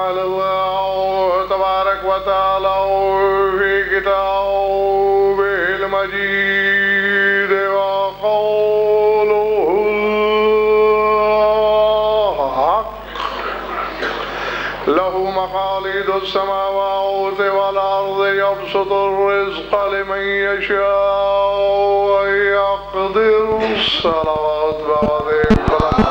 قال الله تبارك وتعالى في كتابه المجيد وقوله الحق له مقاليد السماوات والأرض يبسط الرزق لمن يشاء ويقدر الصلوات بعضهم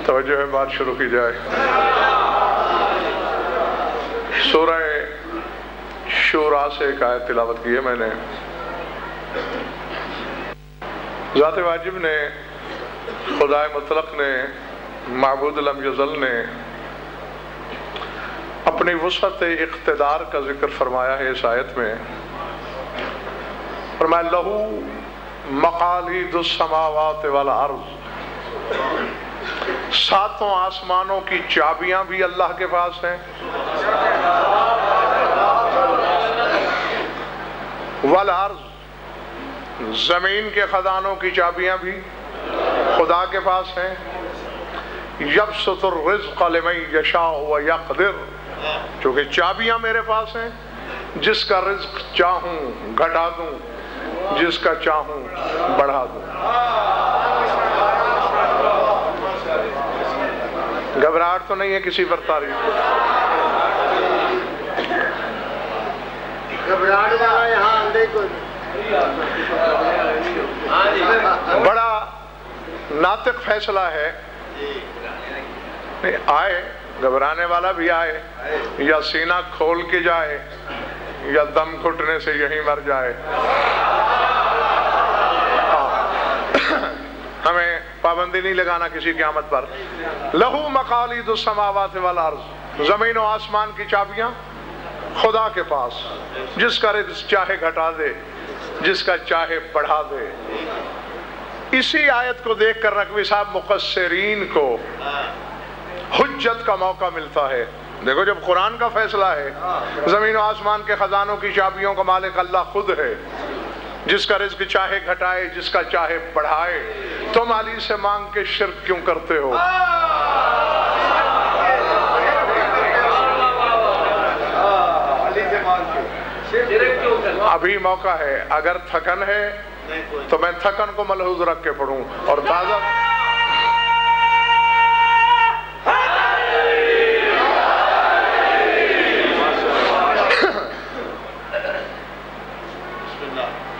توجہ ہے، بات شروع کی جائے۔ سورہ شورا سے ایک آیت تلاوت کی ہے میں نے۔ ذات واجب نے، خدائے مطلق نے، معبود لم یزل نے اپنی وسعت اقتدار کا ذکر فرمایا ہے اس آیت میں۔ فرمایا لہو مقالید السماوات والارض، ساتوں آسمانوں کی چابیاں بھی اللہ کے پاس ہیں، والارض، زمین کے خزانوں کی چابیاں بھی خدا کے پاس ہیں، یبسط الرزق لمن یشاء ویقدر، چونکہ چابیاں میرے پاس ہیں، جس کا رزق چاہوں گھٹا دوں، جس کا چاہوں بڑھا دوں۔ گھبراہٹ تو نہیں ہے کسی پر تعریف؟ گھبراہٹ والا یہاں دیکھو، بڑا ناطق فیصلہ ہے۔ آئے گھبرانے والا بھی آئے، یا سینہ کھول کے جائے، یا دم گھٹنے سے یہیں مر جائے، ہمیں پابندی نہیں لگانا کسی قیامت پر۔ لہو مقالید السماوات والارض، زمین و آسمان کی چابیاں خدا کے پاس، جس کا رزق چاہے گھٹا دے، جس کا چاہے بڑھا دے۔ اسی آیت کو دیکھ کر نقوی صاحب مقصرین کو حجت کا موقع ملتا ہے۔ دیکھو جب قرآن کا فیصلہ ہے، زمین و آسمان کے خزانوں کی چابیوں کا مالک اللہ خود ہے، جس کا رزق چاہے گھٹائے، جس کا چاہے بڑھائے، تم علی سے مانگ کے شرک کیوں کرتے ہو؟ ابھی موقع ہے، اگر تھکن ہے تو میں تھکن کو ملحوظ رکھ کے پڑھوں، اور تازہ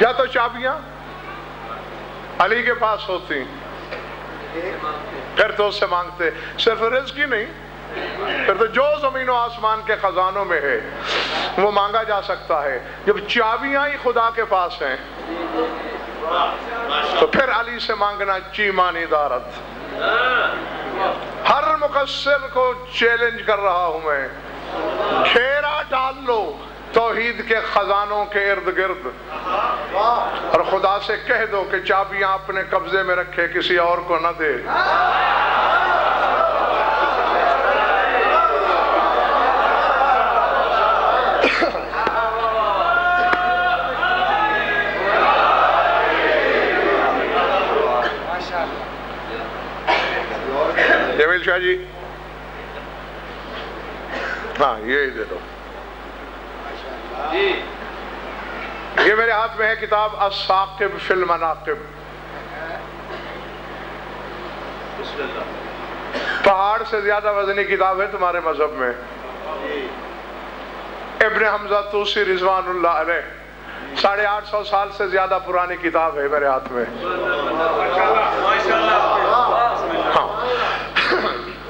یا تو چابیاں علی کے پاس ہوتی، پھر تو اس سے مانگتے، صرف رزق ہی نہیں، پھر تو جو زمین و آسمان کے خزانوں میں ہے وہ مانگا جا سکتا ہے۔ جب چابیاں ہی خدا کے پاس ہیں تو پھر علی سے مانگنا چیمانی دارت۔ ہر مقصر کو چیلنج کر رہا ہوں میں، گھیرا ڈال لو توحید کے خزانوں کے ارد گرد، اور خدا سے کہہ دو کہ چابیاں اپنے قبضے میں رکھے، کسی اور کو نہ دے۔ جمیل شاہ جی، ہاں یہی دے دو۔ یہ میرے ہاتھ میں ہے کتاب الثاقب فی المناقب، پہاڑ سے زیادہ وزنی کتاب ہے تمہارے مذہب میں۔ ابن حمزہ توسی رضوان اللہ علیہ، 850 سال سے زیادہ پرانی کتاب ہے میرے ہاتھ میں۔ ہاں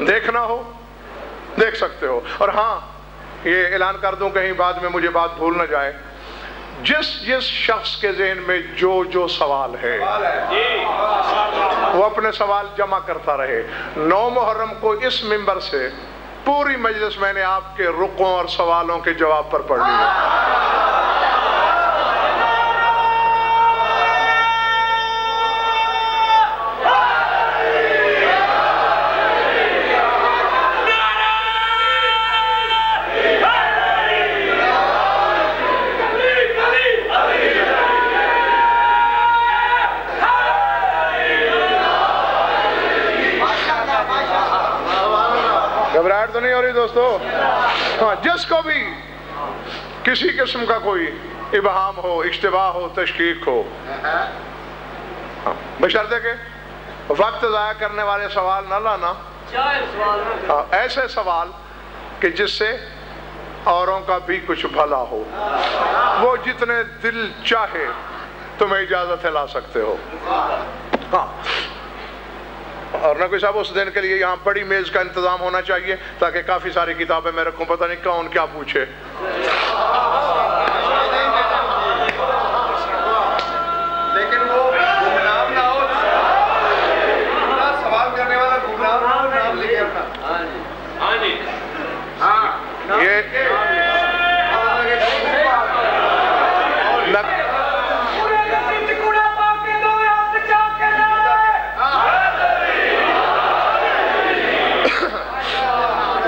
دیکھنا ہو دیکھ سکتے ہو۔ اور ہاں یہ اعلان کر دوں کہیں بعد میں مجھے بات بھول نہ جائے، جس شخص کے ذہن میں جو سوال ہے وہ اپنے سوال جمع کرتا رہے۔ 9 محرم کو اس منبر سے پوری مجلس میں نے آپ کے رکوع اور سوالوں کے جواب پر پڑھ لی. گھبراہٹ تو نہیں ہو رہی دوستو؟ ہاں، جس کو بھی کسی قسم کا کوئی ابہام ہو، اشتباہ ہو، تشکیک ہو، بشرطے کہ وقت ضائع کرنے والے سوال نہ لانا، ایسے سوال کہ جس سے اوروں کا بھی کچھ بھلا ہو. وہ جتنے دل چاہے تمہیں اجازت ہے لا سکتے ہو. ہاں، اور نہ کوئی صاحب اس دن کے لیے یہاں بڑی میز کا انتظام ہونا چاہیے تاکہ کافی ساری کتابیں میں رکھوں، پتہ نہیں کون کیا پوچھے. لیکن وہ گمنام نہ ہو، سوال کرنے والا گمنام نہ ہو.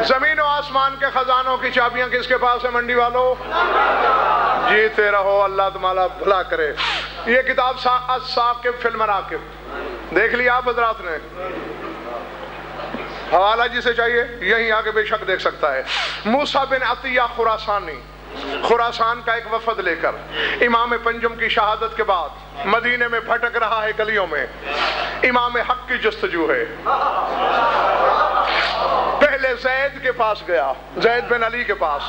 زمین و آسمان کے خزانوں کی چابیاں کس کے پاس ہے منڈی والو؟ جیتے رہو، اللہ تمہارا بھلا کرے. یہ کتاب الثاقب فی المناقب دیکھ لیا آپ حضرات نے؟ حوالہ جسے چاہیے یہیں آگے بے شک دیکھ سکتا ہے. موسیٰ بن عطیہ خراسانی خراسان کا ایک وفد لے کر امام پنجم کی شہادت کے بعد مدینے میں بھٹک رہا ہے گلیوں میں. امام حق کی جستجو ہے. پہلے زید کے پاس گیا، زید بن علی کے پاس.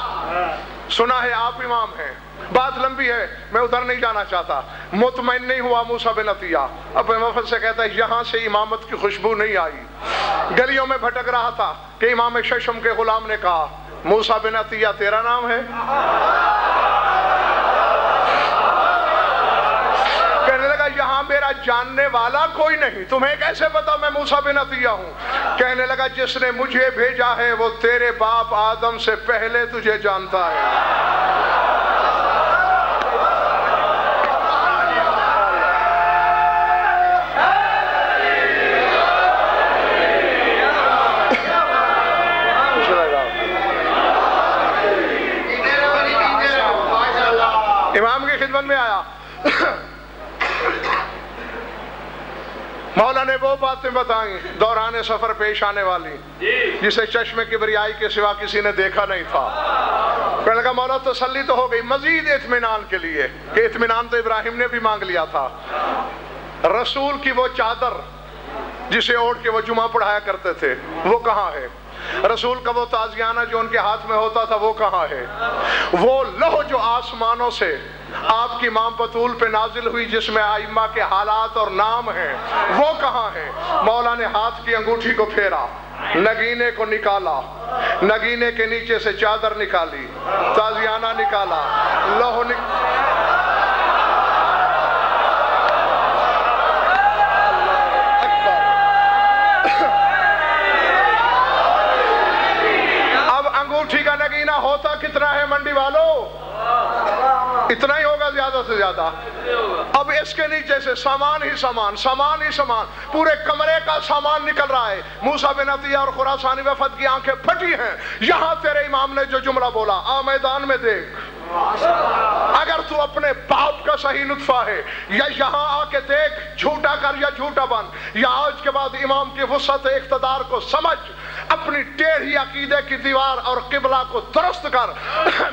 سنا ہے آپ امام ہیں، بات لمبی ہے، میں ادھر نہیں جانا چاہتا. مطمئن نہیں ہوا موسیٰ بن عطیہ، اپنے وفد سے کہتا ہے یہاں سے امامت کی خوشبو نہیں آئی. گلیوں میں بھٹک رہا تھا کہ امام ششم کے غلام نے کہا موسیٰ بن عطیہ تیرا نام ہے؟ کہنے لگا یہاں میرا جاننے والا کوئی نہیں، تمہیں کیسے پتا میں موسیٰ بن عطیہ ہوں؟ کہنے لگا جس نے مجھے بھیجا ہے وہ تیرے باپ آدم سے پہلے تجھے جانتا ہے. امام کی خدمت میں آیا، مولا نے وہ باتیں بتائیں دوران سفر پیش آنے والی جسے چشم کبریائی کے سوا کسی نے دیکھا نہیں تھا. کہنے لگا مولا تسلی تو ہو گئی، مزید اطمینان کے لیے، کہ اطمینان تو ابراہیم نے بھی مانگ لیا تھا. رسول کی وہ چادر جسے اوڑھ کے وہ جمعہ پڑھایا کرتے تھے وہ کہاں ہے؟ رسول کا وہ تازیانہ جو ان کے ہاتھ میں ہوتا تھا وہ کہاں ہے؟ وہ لوح جو آسمانوں سے آپ کی ماں بطول پہ نازل ہوئی جس میں ائمہ کے حالات اور نام ہیں وہ کہاں ہے؟ مولا نے ہاتھ کی انگوٹھی کو پھیرا، نگینے کو نکالا، نگینے کے نیچے سے چادر نکالی، تازیانہ نکالا، لوح انگوٹھی کا نگینہ ہوتا کتنا ہے منڈی والو؟ اتنا ہی ہوگا زیادہ سے زیادہ. اب اس کے نیچے سے سامان ہی سامان، سامان ہی سامان، پورے کمرے کا سامان نکل رہا ہے. موسیٰ بن عطیہ اور خراسانی وفد کی آنکھیں پھٹی ہیں. یہاں تیرے امام نے جو جملہ بولا، آ میدان میں دیکھ. اگر تو اپنے باپ کا صحیح نطفہ ہے یا یہاں آ کے دیکھ، جھوٹا کر یا جھوٹا بن، یا آج کے بعد امام کی وسعت اقتدار کو سمجھ، اپنی ٹیڑھی عقیدے کی دیوار اور قبلہ کو درست کر.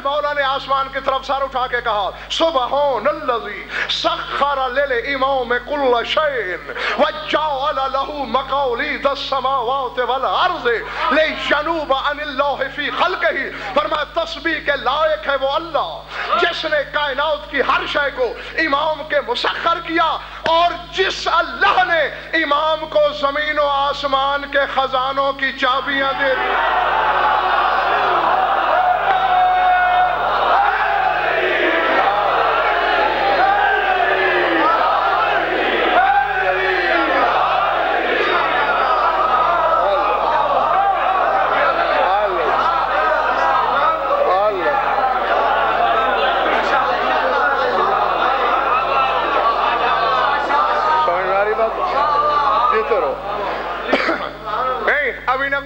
مولا نے آسمان کی طرف سر اٹھا کے کہا سبحان الذی سخر للامام کل شیء وجعل له مقالید السماوات والارض لینوب عن اللہ فی خلقہ. فرمایا تسبیح کے لائق ہے وہ اللہ جس نے کائنات کی ہر شے کو امام کے مسخر کیا، اور جس اللہ نے امام کو زمین و آسمان کے خزانوں کی چابیاں دے دی.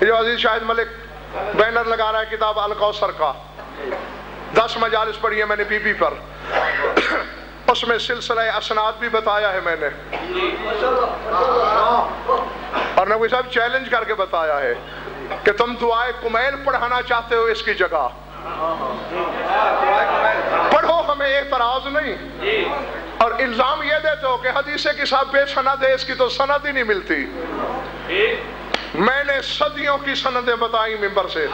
جو عزیز شاہد ملک بینر لگا رہا ہے کتاب الکوثر کا، 10 مجالس پڑھی ہے میں نے بی بی پر، اس میں سلسلہ اسناد بھی بتایا ہے میں نے، اور نبی صاحب چیلنج کر کے بتایا ہے کہ تم دعائے کمیل پڑھانا چاہتے ہو اس کی جگہ پڑھو، ہمیں اعتراض نہیں، اور الزام یہ دیتے ہو کہ حدیث کے ساتھ بے سند ہے، اس کی تو سند ہی نہیں ملتی۔ میں نے صدیوں کی سندیں بتائی ممبر سے،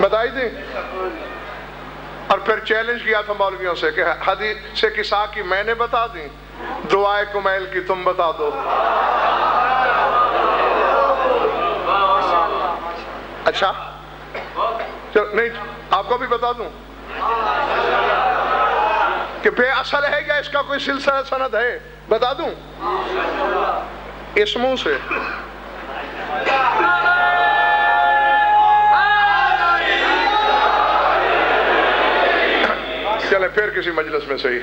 بتائی تھی، اور پھر چیلنج کیا تھا مولویوں سے کہ حدیث کسا کی میں نے بتا دی، دعائے کمیل کی تم بتا دو۔ اچھا نہیں، آپ کو بھی بتا دوں کہ بے اصل ہے یا اس کا کوئی سلسلہ سند ہے، بتا دوں اس منہ سے؟ چلیں پھر کسی مجلس میں صحیح۔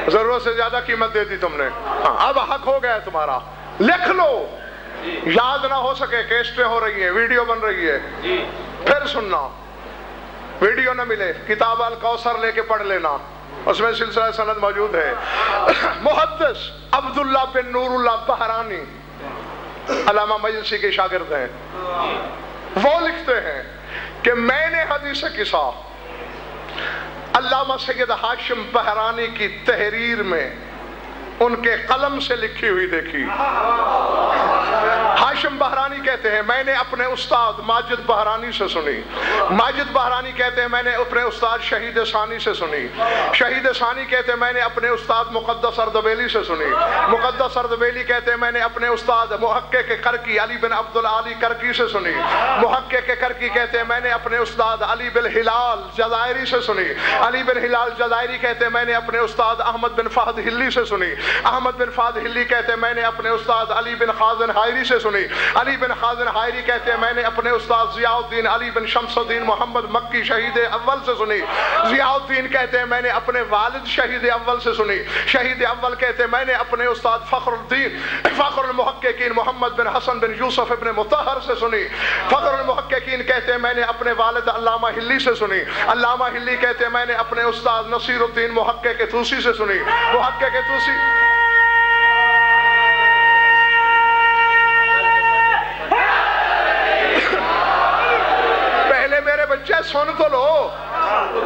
ضرورت سے زیادہ قیمت دے دی تم نے، اب حق ہو گیا تمہارا، لکھ لو، یاد نہ ہو سکے کیسٹیں ہو رہی ہیں، ویڈیو بن رہی ہے، پھر سننا، ویڈیو نہ ملے کتاب الکوثر لے کے پڑھ لینا، اس میں سلسلہ سند موجود ہے۔ محدث عبداللہ بن نور اللہ بحرانی علامہ مجلسی کے شاگرد ہیں، وہ لکھتے ہیں کہ میں نے حدیث قصہ علامہ سید ہاشم بحرانی کی تحریر میں ان کے قلم سے لکھی ہوئی دیکھی۔ ہاشم بحرانی کہتے ہیں میں نے اپنے استاد ماجد بحرانی سے سنی، ماجد بحرانی کہتے ہیں میں نے اپنے استاد شہید ثانی سے سنی، شہید ثانی کہتے ہیں میں نے اپنے استاد مقدس اردبیلی سے سنی، مقدس اردبیلی کہتے ہیں میں نے اپنے استاد محقق کرکی علی بن عبدالعالی کرکی سے سنی، محقق کرکی کہتے ہیں میں نے اپنے استاد علی بن ہلال جزائری سے سنی، علی بن ہلال جزائری کہتے ہیں میں نے اپنے استاد احمد بن فہد ہلی سے سنی، احمد بن فہد ہلی کہتے ہیں میں نے اپنے استاد علی بن خازن حائری سے سنی، علی بن خازن حائری کہتے ہیں میں نے اپنے استاد ضیاء الدین علی بن شمس الدین محمد مکی شہید اول سے سنی، ضیاء الدین کہتے ہیں میں نے اپنے والد شہید اول سے سنی، شہید اول کہتے ہیں میں نے اپنے استاد فخر الدین فخر المحققین محمد بن حسن بن یوسف ابن مطہر سے سنی، فخر المحققین کہتے ہیں میں نے اپنے والد علامہ ہلی سے سنی، علامہ ہلی کہتے ہیں میں نے اپنے استاد نصیر الدین محقق طوسی سے سنی، محقق طوسی بچے سن تو لو۔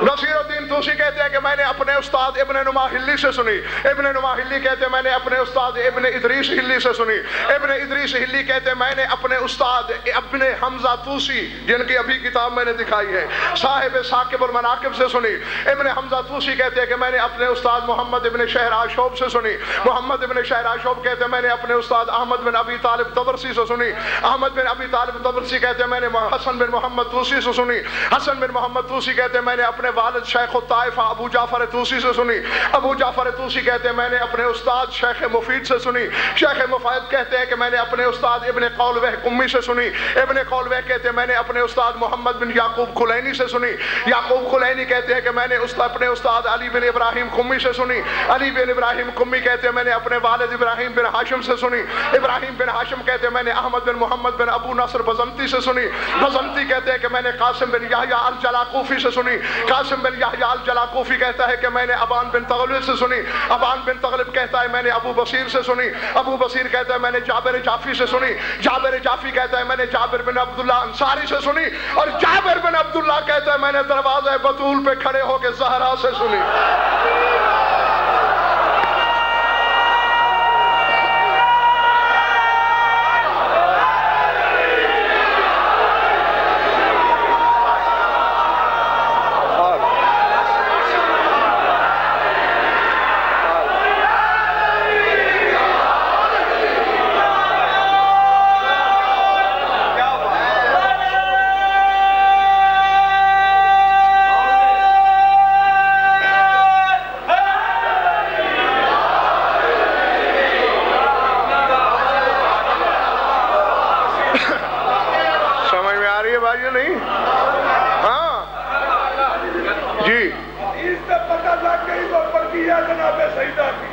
نصیر الدین طوسی کہتے ہیں کہ میں نے اپنے استاد ابن نما ہلی سے سنی، ابن نما ہلی کہتے ہیں میں نے اپنے استاد ابن ادریس ہلی سے سنی، ابن ادریس ہلی کہتے ہیں میں نے اپنے استاد ابن حمزہ طوسی جن کی ابھی کتاب میں نے دکھائی ہے صاحب ثاقب المناقب سے سنی، ابن حمزہ طوسی کہتے ہیں کہ میں نے اپنے استاد محمد ابن شہر آشوب سے سنی، محمد ابن شہر آشوب کہتے ہیں میں نے اپنے استاد احمد بن ابی طالب طبرسی سے سنی، احمد بن ابی طالب طبرسی کہتے ہیں میں نے حسن بن محمد طوسی سے سنی، حسن بن محمد طوسی کہتے ہیں میں نے اپنے والد شیخ الطائفہ ابو جعفر طوسی سے سنی، ابو جعفر طوسی کہتے ہیں میں نے اپنے استاد شیخ مفید سے سنی، شیخ مفید کہتے ہیں کہ میں نے اپنے استاد ابن قولوہ قمی سے سنی، ابن قولوہ کہتے ہیں میں نے اپنے استاد محمد بن یعقوب کلینی سے سنی، یعقوب کلینی کہتے ہیں کہ میں نے اپنے استاد علی بن ابراہیم قمی سے سنی، علی بن ابراہیم قمی کہتے ہیں میں نے اپنے والد ابراہیم بن ہاشم سے سنی، ابراہیم بن ہاشم کہتے ہیں میں نے احمد بن محمد بن ابو نصر بزنتی سے سنی، بزنتی کہتے ہیں کہ میں نے قاسم بن یحییٰ الجلاقوفی سے سنی، قاسم بن یحییٰ الجلاقوفی کہتا ہے کہ میں نے ابان بن تغلب سے سنی، ابان بن تغلب کہتا ہے میں نے ابو بصیر سے سنی، ابو بصیر کہتا ہے میں نے جابر جعفی سے سنی، جابر جعفی کہتا ہے میں نے جابر بن عبداللہ انصاری سے سنی، اور جابر بن عبداللہ کہتا ہے میں نے دروازہ بطول پہ کھڑے ہو کے زہرا سے سنی۔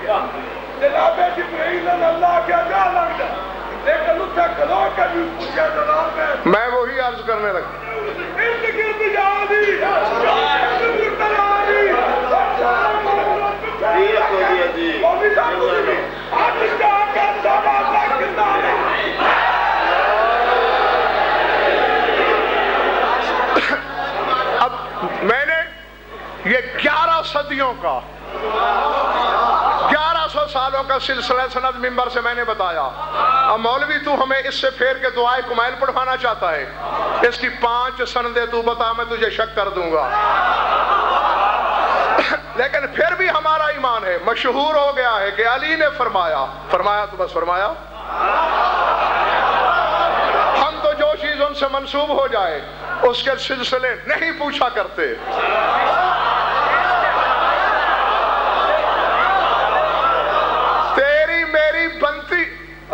جناب جبرائیل اللہ کے اگاہ لگ جا لیکن اتھا کلو کا بھی پوچھا جناب میں وہی عرض کرنے لگا ارد گرد جانی اب میں نے یہ 11 صدیوں کا 1100 سالوں کا سلسلہ سند منبر سے میں نے بتایا. اب مولوی تو ہمیں اس سے پھیر کے دعائے کمائل پڑھوانا چاہتا ہے. اس کی 5 سندیں تو بتا میں تجھے شک کر دوں گا. لیکن پھر بھی ہمارا ایمان ہے, مشہور ہو گیا ہے کہ علی نے فرمایا تو بس فرمایا. ہم تو جو چیز ان سے منسوب ہو جائے اس کے سلسلے نہیں پوچھا کرتے. تیری میری بنتی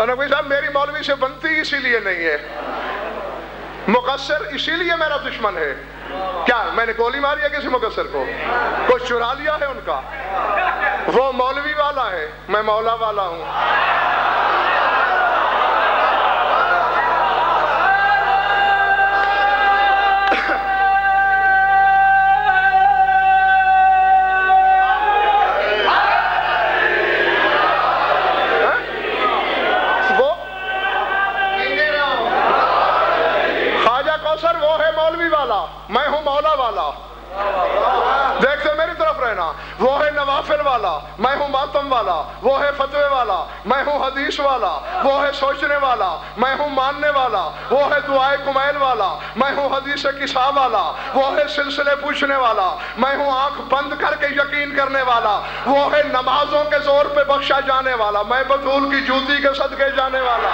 نبی صاحب میری مولوی سے بنتی اسی لیے نہیں ہے, مقصر اسی لیے میرا دشمن ہے. کیا میں نے گولی ماری ہے کسی مقصر کو؟ کچھ چرا لیا ہے ان کا؟ وہ مولوی والا ہے, میں مولا والا ہوں. میں ہوں مولا والا, دیکھتے میری طرف رہنا. وہ ہے نوافل والا, میں ہوں ماتم والا. وہ ہے فتوے والا, میں ہوں حدیث والا. وہ ہے سوچنے والا, میں ہوں ماننے والا. وہ ہے دعائے کمائل والا, میں ہوں حدیث قصہ والا. وہ ہے سلسلے پوچھنے والا, میں ہوں آنکھ بند کر کے یقین کرنے والا. وہ ہے نمازوں کے زور پہ بخشا جانے والا, میں بطول کی جوتی کے صدقے جانے والا.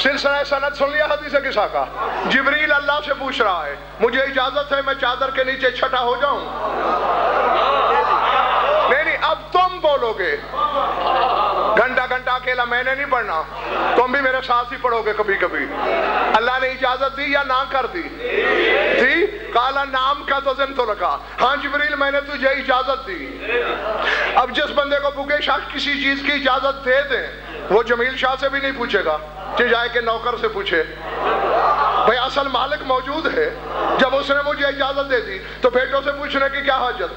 سلسلہ سند سن لیا حدیث قصہ کا. جبریل اللہ سے پوچھ رہا ہے مجھے اجازت ہے میں چادر کے نیچے چھٹا ہو جاؤں؟ نہیں, اب تم بولو گے. گھنٹہ اکیلا میں نے نہیں پڑھنا, تم بھی میرے ساتھ ہی پڑھو گے کبھی کبھی. اللہ نے اجازت دی یا نہ کر دی؟ دی. کالا نام کا تو ذن تو لگا. ہاں جبریل میں نے تجھے اجازت دی. اب جس بندے کو بھوکے شخص کسی چیز کی اجازت دے دیں وہ جمیل شاہ سے بھی نہیں پوچھے گا, جائے کہ نوکر سے پوچھے. بھئی اصل مالک موجود ہے, جب اس نے مجھے اجازت دے دی تو بیٹوں سے پوچھنے کی کیا حاجت؟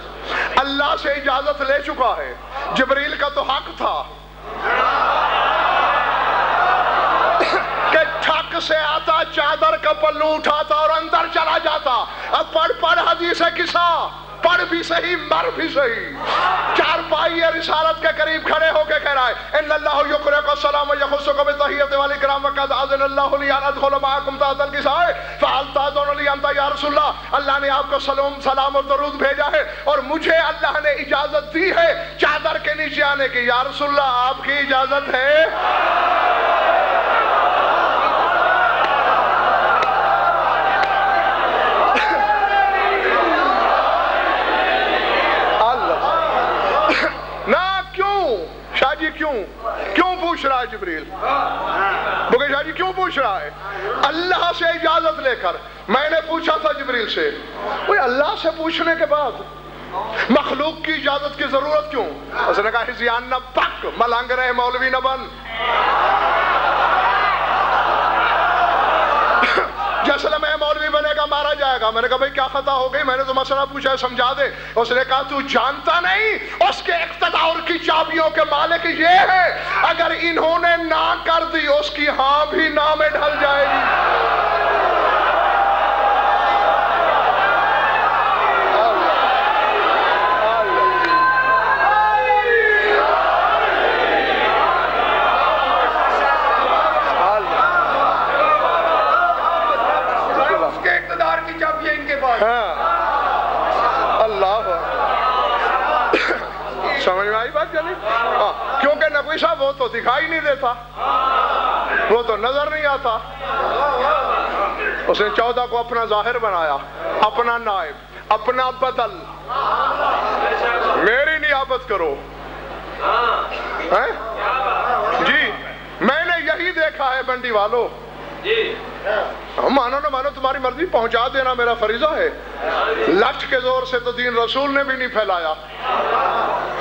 اللہ سے اجازت لے چکا ہے. جبریل کا تو حق تھا کہ ٹھک سے آتا, چادر کا پلو اٹھاتا اور اندر چلا جاتا. اب پڑھ حدیث قصہ, پڑھ بھی صحیح مر بھی صحیح. چارپائی رسالت کے قریب کھڑے ہو کے کہہ رہا ہے ان اللہ یقرئک السلام یخصک بتحیۃ والاکرام وقد اذن اللہ لی ان ادخل معکم تحت الکساء فهل تاذن لی انت یا رسول اللہ. اللہ نے آپ کو سلام اور درود بھیجا ہے اور مجھے اللہ نے اجازت دی ہے چادر کے نیچے آنے کی. یا رسول اللہ آپ کی اجازت ہے؟ کیوں پوچھ رہا ہے جبریل؟ بھوکے شاہ جی کیوں پوچھ رہا ہے؟ اللہ سے اجازت لے کر. میں نے پوچھا تھا جبریل سے, کوئی اللہ سے پوچھنے کے بعد مخلوق کی اجازت کی ضرورت کیوں؟ اس نے کہا ہزیان نہ پک, ملنگ رہے مولوی نہ بن. جیسے میں مولوی بنے گا مارا جائے جائے گا. میں نے کہا بھائی کیا خطا ہو گئی؟ میں نے تو مسئلہ پوچھا ہے, سمجھا دے. اس نے کہا تو جانتا نہیں اس کے اقتدار کی چابیوں کے مالک یہ ہے, اگر انہوں نے نہ کر دی اس کی ہاں بھی نہ میں ڈھل جائے گی. سمجھ میں آئی بات چلی؟ کیونکہ نبی صاحب وہ تو دکھائی نہیں دیتا, وہ تو نظر نہیں آتا. اس نے 14 کو اپنا ظاہر بنایا, اپنا نائب, اپنا بدل. میری نیابت کرو. جی میں نے یہی دیکھا ہے بنڈی والو. مانو نہ مانو تمہاری مرضی, پہنچا دینا میرا فریضہ ہے. لفظ کے زور سے تو دین رسول نے بھی نہیں پھیلایا,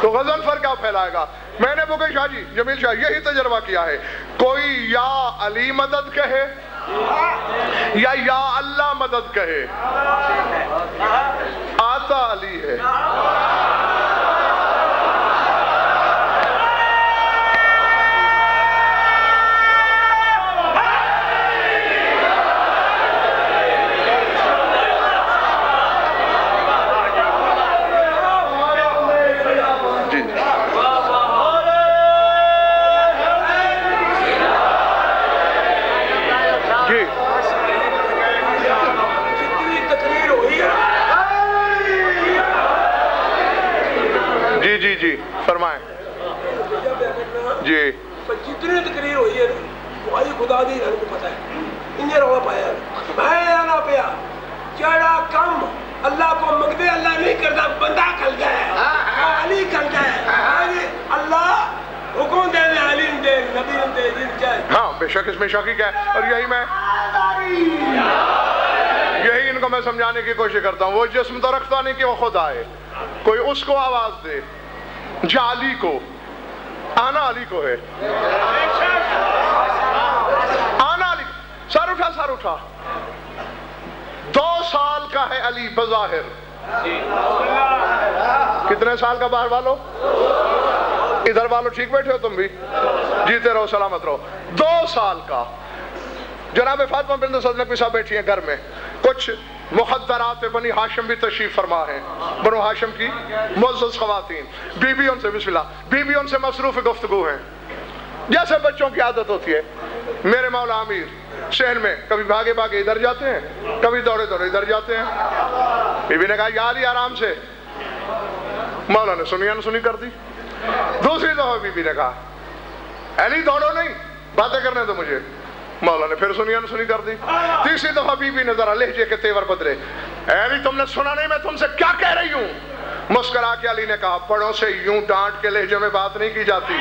تو غضنفر کیا پھیلائے گا؟ میں نے بکر شاہ جی, جمیل شاہ یہی تجربہ کیا ہے. کوئی یا علی مدد کہے یا اللہ مدد کہے, آتا علی ہے. جی فرمائیں. جی جتنی تقریر ہوئی ہے وہی خدا دی رن کو پتہ ہے. انہیں رولا پایا میں آنا پیا جڑا کم اللہ کو مگدے اللہ نہیں کرتا, بندہ کل گئے علی کل گئے. اللہ حکم دے علی دے نبی دے جن چاہے. ہاں بے شک اس میں شک ہی کیا ہے. اور یہی ان کو میں سمجھانے کی کوشش کرتا ہوں. وہ جسم تو رکھتا نہیں کہ وہ خود آئے, کوئی اس کو آواز دے. علی کو آنا, علی کو ہے آنا. علی سر اٹھا, سر اٹھا. 2 سال کا ہے علی بظاہر. کتنے سال کا باہر والو؟ ادھر والو ٹھیک بیٹھے ہو تم بھی, جیتے رہو سلامت رہو. 2 سال کا. جناب فاطمہ بنت اسد نبی صاحب بیٹھی ہیں گھر میں. کچھ مخدرات بنی ہاشم بھی تشریف فرما ہے, بنو ہاشم کی معزز خواتین. بیویوں سے بسم اللہ, بیویوں سے مصروف گفتگو ہیں جیسے بچوں کی عادت ہوتی ہے. میرے مولا امیر شہر میں کبھی بھاگے بھاگے ادھر جاتے ہیں, کبھی دوڑے دوڑے ادھر جاتے ہیں. بیوی نے کہا یا علی آرام سے. مولا نے سنی انسنی کر دی. دوسری دفعہ بیوی نے کہا علی دوڑو نہیں, باتیں کرنے دو مجھے. مولا نے پھر سنی انسنی کر دی. تیسری دفعہ بیوی نے ذرا لہجے کے تیور بدلے. علی تم نے سنا نہیں میں تم سے کیا کہہ رہی ہوں؟ مسکرا کے علی نے کہا پڑھوں سے یوں ڈانٹ کے لہجے میں بات نہیں کی جاتی.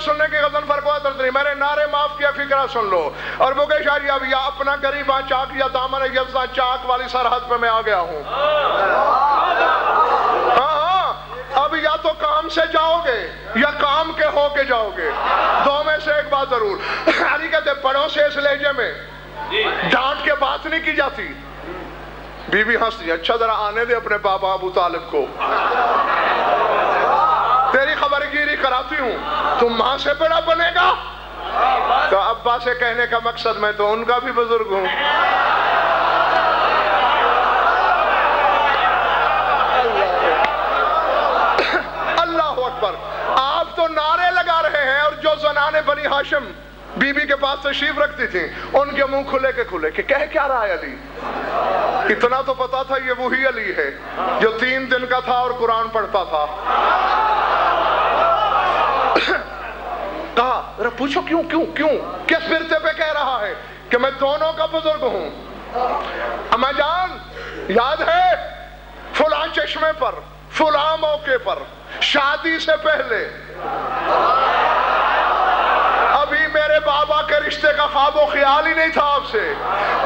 سننے کے غضنفر کو عدد نہیں. میں نے نعرے معاف کیا, فکرہ سن لو. اور بکر شاہ جی اب یا اپنا غریباں چاک یا دامن یزداں چاک والی سرحد پہ میں آ گیا ہوں. ہاں اب یا تو کام سے جاؤ گے یا کام کے ہو کے جاؤ گے, 2 میں سے ایک بات ضرور. علی کہتے پڑھوں سے اس لہجے میں ڈانٹ کے بات نہیں کی جاتی. بی بی ہنستی. اچھا ذرا آنے دے اپنے بابا ابو طالب کو, تیری خبر گیری کراتی ہوں. تم ماں سے بڑا بنے گا تو ابا سے کہنے کا مقصد میں تو ان کا بھی بزرگ ہوں. اللہ اکبر. آپ تو نعرے لگا رہے ہیں, اور جو زنانے بنی ہاشم بی بی کے پاس تشریف رکھتی تھیں ان کے منہ کھلے کے کھلے کہ کہہ کیا رہا ہے علی. اتنا تو پتا تھا یہ وہی علی ہے جو 3 دن کا تھا اور قرآن پڑھتا تھا. کہا ذرا پوچھو کیوں کیوں کیوں کس فرتے پہ کہہ رہا ہے کہ میں دونوں کا بزرگ ہوں. اما جان یاد ہے فلاں چشمے پر فلاں موقع پر شادی سے پہلے ابھی میرے بابا کے رشتے کا خواب و خیال ہی نہیں تھا آپ سے.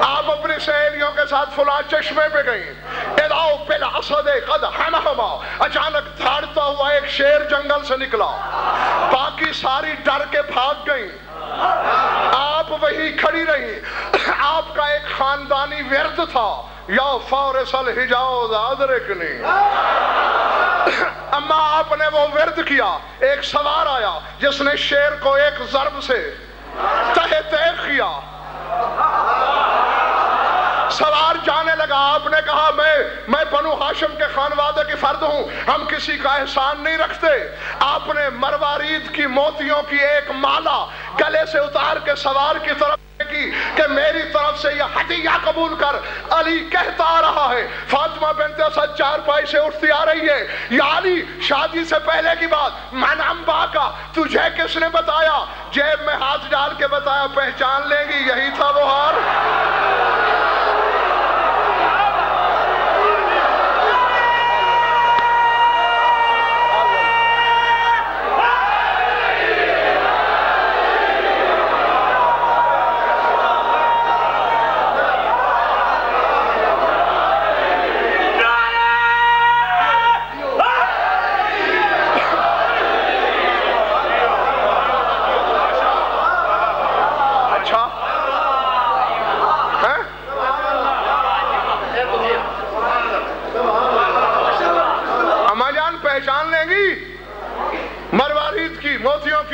آپ اپنی سہیلیوں کے ساتھ فلاں چشمے پہ گئیں. اِذَا بِالْأَسَدِ قَدْ حَمَهُمَا اچانک دھاڑتا ہوا ایک شیر جنگل سے نکلا. باقی ساری ڈر کے بھاگ گئیں. آپ وہی کھڑی رہی. آپ کا ایک خاندانی ورد تھا, یا فارس الحجاز ادرکنی. اما آپ نے وہ ورد کیا. ایک سوار آیا جس نے شیر کو ایک ضرب سے تہہ تیغ کیا. سوار جانے لگا. آپ نے کہا میں بنو ہاشم کے خانوادے کی فرد ہوں, ہم کسی کا احسان نہیں رکھتے. آپ نے مروارید کی موتیوں کی ایک مالا گلے سے اتار کے سوار کی طرف کی کہ میری طرف سے یہ ہدیہ قبول کر. علی کہتا آ رہا ہے. فاطمہ بنت اسد چارپائی سے اٹھتی آ رہی ہے. یا علی, شادی سے پہلے کی بات, من انبا کا, تجھے کس نے بتایا؟ جیب میں ہاتھ ڈال کے بتایا, پہچان لے گی, یہی تھا وہ ہار.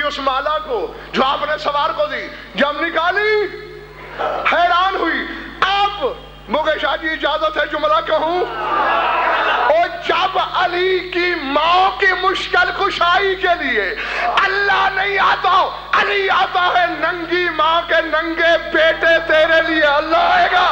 اس مالا کو جو آپ نے سوار کو دی. جب نکالی حیران ہوئی. آپ مغل شاہ جی اجازت ہے جملہ کہوں؟ اور جب علی کی ماں کی مشکل کشائی کے لیے اللہ نہیں آتا, علی آتا ہے ننگی ماں کے ننگے بیٹے تیرے لیے اللہ آئے گا.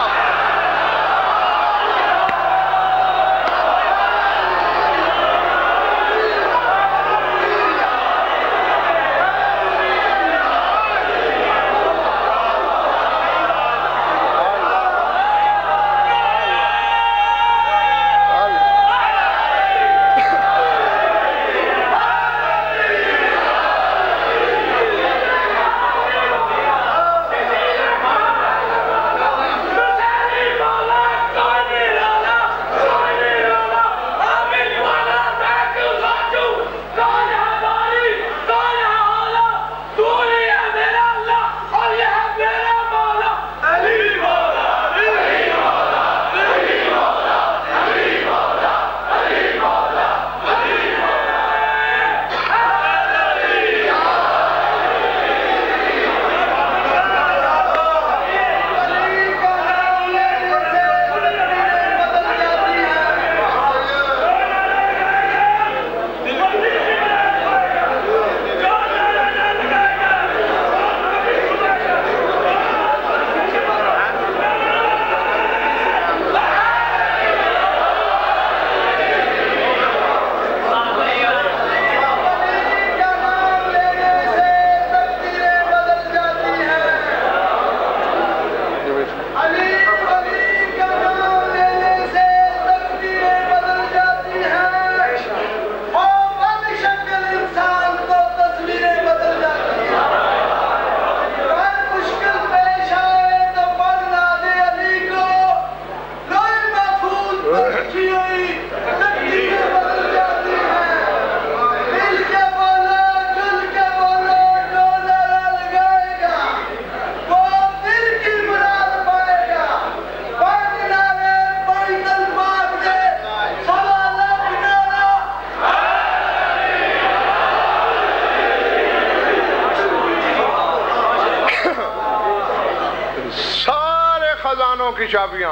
کی چابیاں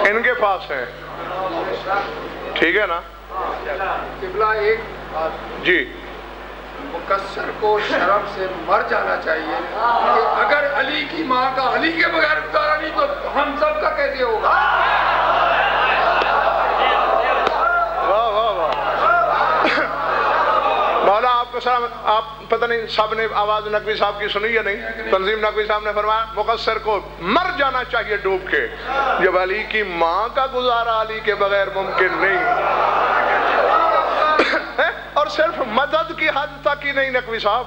ان کے پاس ہیں. ٹھیک ہے نا قبلہ؟ ایک جی, مقصر کو شرم سے مر جانا چاہیے کہ اگر علی کی ماں کا علی کے بغیر گزارا نہیں تو ہم سب کا کیسے ہوگا؟ واہ واہ واہ. مولا آپ کو سلام. آپ پتہ نہیں سب نے آواز نقوی صاحب کی سنی یا نہیں؟ تنظیم نقوی صاحب نے فرمایا مقصر کو مر جانا چاہیے ڈوب کے, جب علی کی ماں کا گزارا علی کے بغیر ممکن نہیں. اور اور صرف مدد کی حد تک ہی نہیں نقوی صاحب،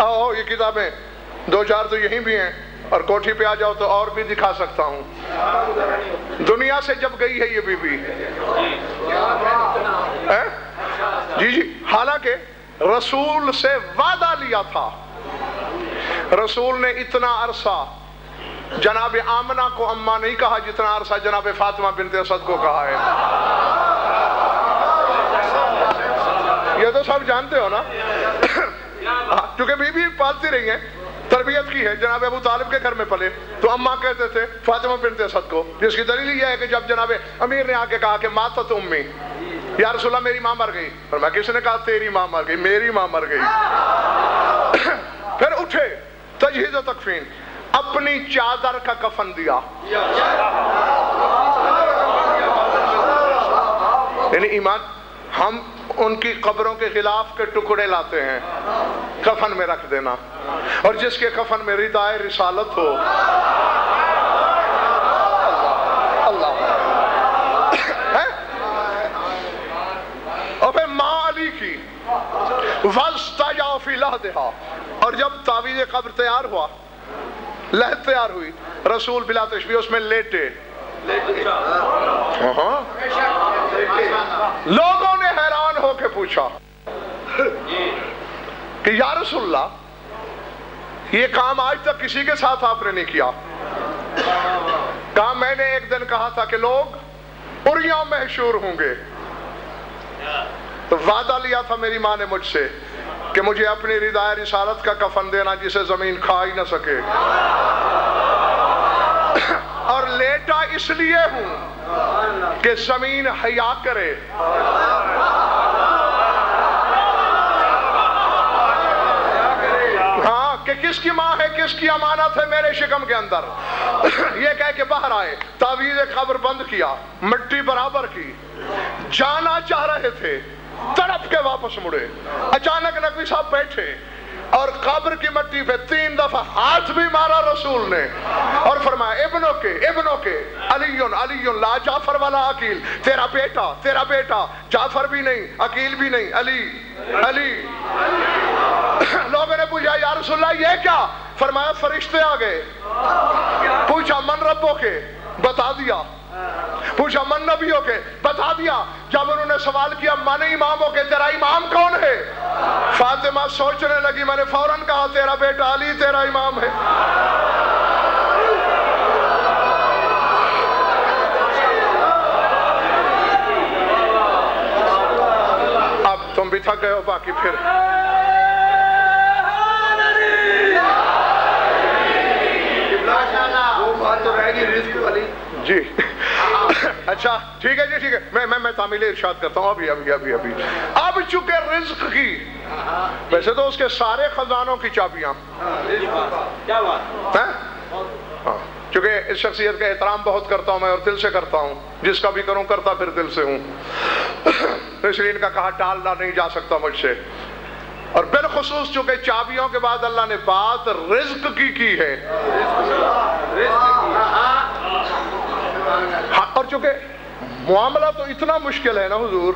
آؤ یہ کتابیں 2-4 تو یہیں بھی ہیں، اور کوٹھی پہ آ جاؤ تو اور بھی دکھا سکتا ہوں۔ دنیا سے جب گئی ہے یہ بی بی، جی جی، حالانکہ رسول سے وعدہ لیا تھا، رسول نے اتنا عرصہ جناب آمنہ کو اماں نہیں کہا جتنا عرصہ جناب فاطمہ بنت اسد کو کہا ہے۔ یہ تو سب جانتے ہو نا، کیونکہ بی بی پالتی رہی ہیں، تربیت کی ہے، جناب ابو طالب کے گھر میں پلے، تو اماں کہتے تھے فاطمہ بنت اسد کو، جس کی دلیل یہ ہے کہ جب جناب امیر نے آ کے کہا کہ ماتت امی، یا رسول اللہ میری ماں مر گئی، اور میں کس نے کہا تیری ماں مر گئی، میری ماں مر گئی۔ پھر اٹھے تجہیز و تکفین، اپنی چادر کا کفن دیا، یعنی ایمان، ہم ان کی قبروں کے خلاف کے ٹکڑے لاتے ہیں، کفن میں رکھ دینا، اور جس کے کفن میں ردائے رسالت ہو، اللہ اور پھر ماں علی کی وَاسْتَجَعُ فِي لَحْدِهَا، اور جب تعویذ قبر تیار ہوا، لہد تیار ہوئی، رسول بلا تشبیہ اس میں لیٹے۔ لوگوں نے حیران ہو کے پوچھا کہ یا رسول اللہ یہ کام آج تک کسی کے ساتھ آپ نے نہیں کیا۔ کہا میں نے ایک دن کہا تھا کہ لوگ اریاں محشور ہوں گے، تو وعدہ لیا تھا میری ماں نے مجھ سے کہ مجھے اپنی ردائے رسالت کا کفن دینا جسے زمین کھا ہی نہ سکے، اور لیٹا اس لیے ہوں کہ زمین حیا کرے۔ ہاں کہ کس کی ماں ہے، کس کی امانت ہے میرے شکم کے اندر، یہ کہہ کے باہر آئے، تعویذ قبر بند کیا، مٹی برابر کی، جانا چاہ رہے تھے، تڑپ کے واپس مڑے، اچانک نقوی صاحب بیٹھے اور قبر کی مٹی پہ 3 دفعہ ہاتھ بھی مارا رسول نے، اور فرمایا ابنوں کے علی لا جعفر والا عقیل، تیرا بیٹا جعفر بھی نہیں، عقیل بھی نہیں، علی۔ لوگوں نے پوچھا یا رسول اللہ یہ کیا؟ فرمایا فرشتے آ گئے، پوچھا من ربوں کے، بتا دیا، پوچھا من نبیوں کے، بتا دیا۔ جب انہوں نے سوال کیا من اماموں کے، تیرا امام کون ہے؟ فاطمہ سوچنے لگی، میں نے فوراً کہا تیرا بیٹا علی تیرا امام ہے۔ اب تم بھی تھک گئے ہو، باقی پھر وہ بات تو رہے گی رزق والی جی۔ اچھا ٹھیک ہے جی، ٹھیک ہے، میں تعمیل ارشاد کرتا ہوں ابھی۔ اب چونکہ رزق کی، ویسے تو اس کے سارے خزانوں کی چابیاں، کیا بات، چونکہ اس شخصیت کا احترام بہت کرتا ہوں میں، اور دل سے کرتا ہوں، جس کا بھی کروں کرتا پھر دل سے ہوں، اس لیے ان کا کہا ٹالنا نہیں جا سکتا مجھ سے، اور بالخصوص چونکہ چابیوں کے بعد اللہ نے بات رزق کی ہے، اور چونکہ معاملہ تو اتنا مشکل ہے نا حضور،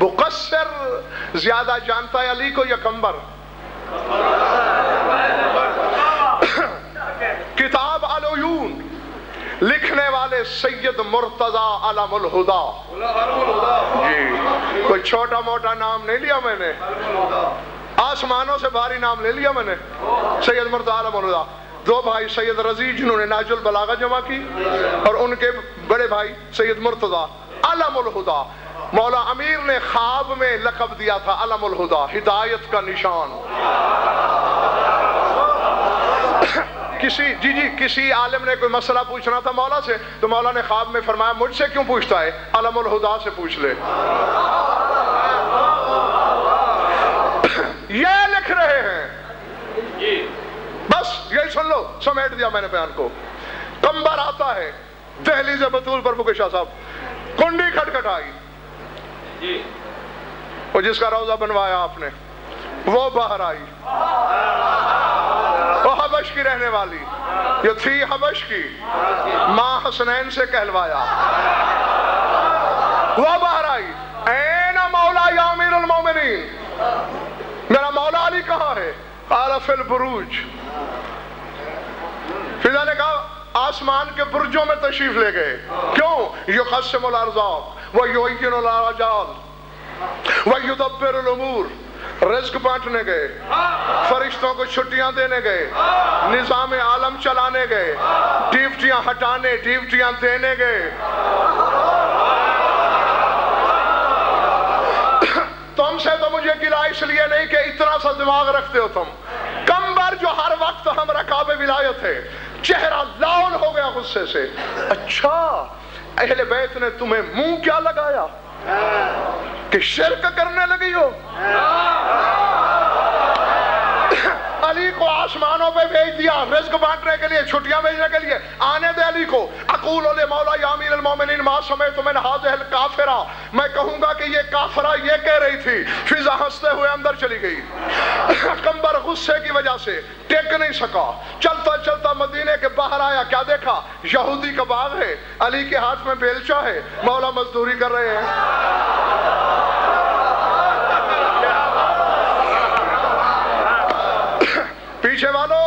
مقصر زیادہ جانتا ہے علی کو یا کمبر؟ کتاب العیون لکھنے والے سید مرتضی علم الہدا، جی کوئی چھوٹا موٹا نام نہیں لیا میں نے، آسمانوں سے بھاری نام لے لیا میں نے، سید مرتضی علم الہدا۔ 2 بھائی سید رضی جنہوں نے نہج البلاغہ جمع کی، اور ان کے بڑے بھائی سید مرتضی علم الہدا۔ مولا امیر نے خواب میں لقب دیا تھا علم الہدا، ہدایت کا نشان۔ کسی عالم نے کوئی مسئلہ پوچھنا تھا مولا سے، تو مولا نے خواب میں فرمایا مجھ سے کیوں پوچھتا ہے، علم الہدا سے پوچھ لے۔ یہ لکھ رہے ہیں، بس یہی سن لو، سمیٹ دیا میں نے بیان کو۔ کمبر آتا ہے دہلیز بطول پر، فقہ شاہ صاحب کنڈی کھٹکھٹائی، وہ جس کا روضہ بنوایا آپ نے وہ باہر آئی، وہ حبش کی رہنے والی، جو تھی حبش کی، ماں حسنین سے کہلوایا، وہ باہر آئی، اے مولا المومنین میرا مولا علی کہاں ہے؟ قال فی البروج، فضا نے کہا آسمان کے برجوں میں تشریف لے گئے. کیوں؟ یقسم الارزاق ویعین الآجال ویدبر الامور، رزق بانٹنے گئے، فرشتوں کو چھٹیاں دینے گئے، نظام عالم چلانے گئے، ڈیوٹیاں ہٹانے ڈیوٹیاں دینے گئے. تم سے تو مجھے گلہ اس لیے نہیں کہ اتنا سا دماغ رکھتے ہو تم. کمبر جو ہر وقت ہم رکاب ولایت ہے، چہرہ لال ہو گیا غصے سے. اچھا اہل بیت نے تمہیں منہ کیا لگایا کہ شرک کرنے لگی ہو؟ علی کو آسمانوں پہ بھیج دیا رزق بانٹنے کے لیے، چھٹیاں بھیجنے کے لیے. آنے دے علی کو. اقول لمولا یا امیر المومنین ما سمعت من هذه الکافرہ، میں کہوں گا کہ یہ کافرہ یہ کہہ رہی تھی. فضا ہنستے ہوئے اندر چلی گئی. کمبر غصے کی وجہ سے ٹیک نہیں سکا، چلتا چلتا مدینے کے باہر آیا. کیا دیکھا؟ یہودی کا باغ ہے، علی کے ہاتھ میں بیلچہ ہے، مولا مزدوری کر رہے ہیں. پیچھے والو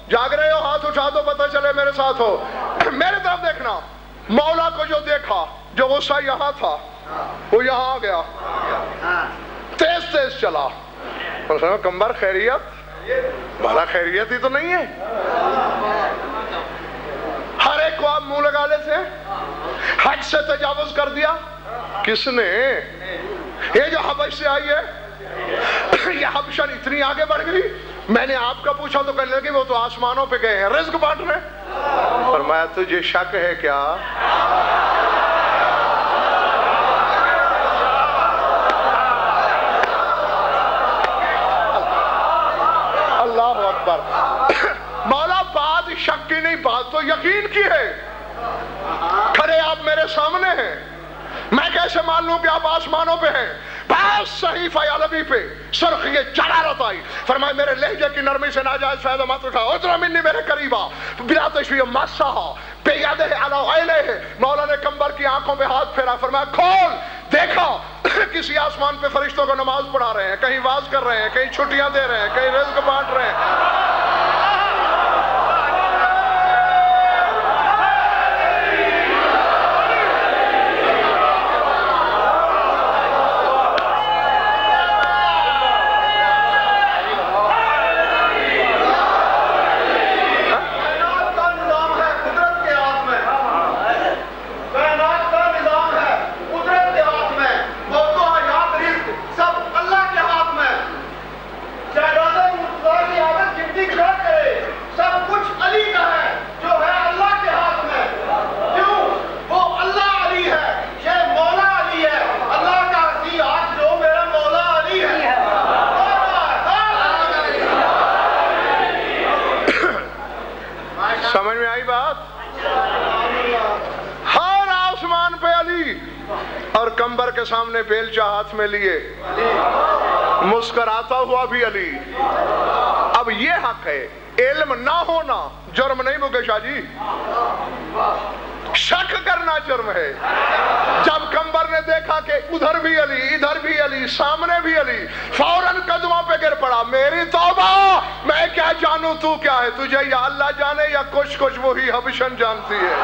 جاگ رہے ہو؟ ہاتھ اٹھا دو، پتہ چلے میرے ساتھ ہو. میرے طرف دیکھنا. مولا کو جو دیکھا، جو غصہ یہاں تھا وہ یہاں آ گیا، تیز تیز چلا. کمبر خیریت؟ بھلا خیریت ہی تو نہیں ہے. ہر ایک کو آپ منہ لگا لیتے ہیں. حج سے تجاوز کر دیا کس نے؟ یہ جو حبش سے آئی ہے، یہ حبشن اتنی آگے بڑھ گئی. میں نے آپ کا پوچھا تو کہنے لگی وہ تو آسمانوں پہ گئے ہیں رزق بانٹنے. فرمایا تجھے شک ہے کیا؟ اللہ اکبر. مولا بات شک کی نہیں، بات تو یقین کی ہے. کھڑے آپ میرے سامنے ہیں، میں کیسے مان لوں کہ آپ آسمانوں پہ ہیں؟ بس صحیفہ علوی پہ سرخی جلالت آئی. فرمائے میرے لہجے کی نرمی سے ناجائز فائدہ مت اٹھاؤ. اتنا منی میرے قریبا بلا تشبیہ مسحا بیادہ علی عینہ. مولا نے کمبر کی آنکھوں پہ ہاتھ پھیرا. فرمایا کھول. دیکھا کسی آسمان پہ فرشتوں کو نماز پڑھا رہے ہیں، کہیں واز کر رہے ہیں، کہیں چھٹیاں دے رہے ہیں، کہیں رزق بانٹ رہے ہیں. سمجھ میں آئی بات؟ ہر آسمان پہ علی، اور کمبر کے سامنے بیلچہ ہاتھ میں لیے، مسکراتا ہوا بھی علی. اب یہ حق ہے، علم نہ ہونا جرم نہیں مکے شاہ جی، شک کرنا جرم ہے. جب کمبر نے دیکھا کہ ادھر بھی علی، ادھر بھی علی، سامنے بھی علی، فوراً قدموں پہ گر پڑا. میری توبہ، میں کیا جانوں تو کیا ہے؟ تجھے یا اللہ جانے یا کچھ وہی حبشن جانتی ہے.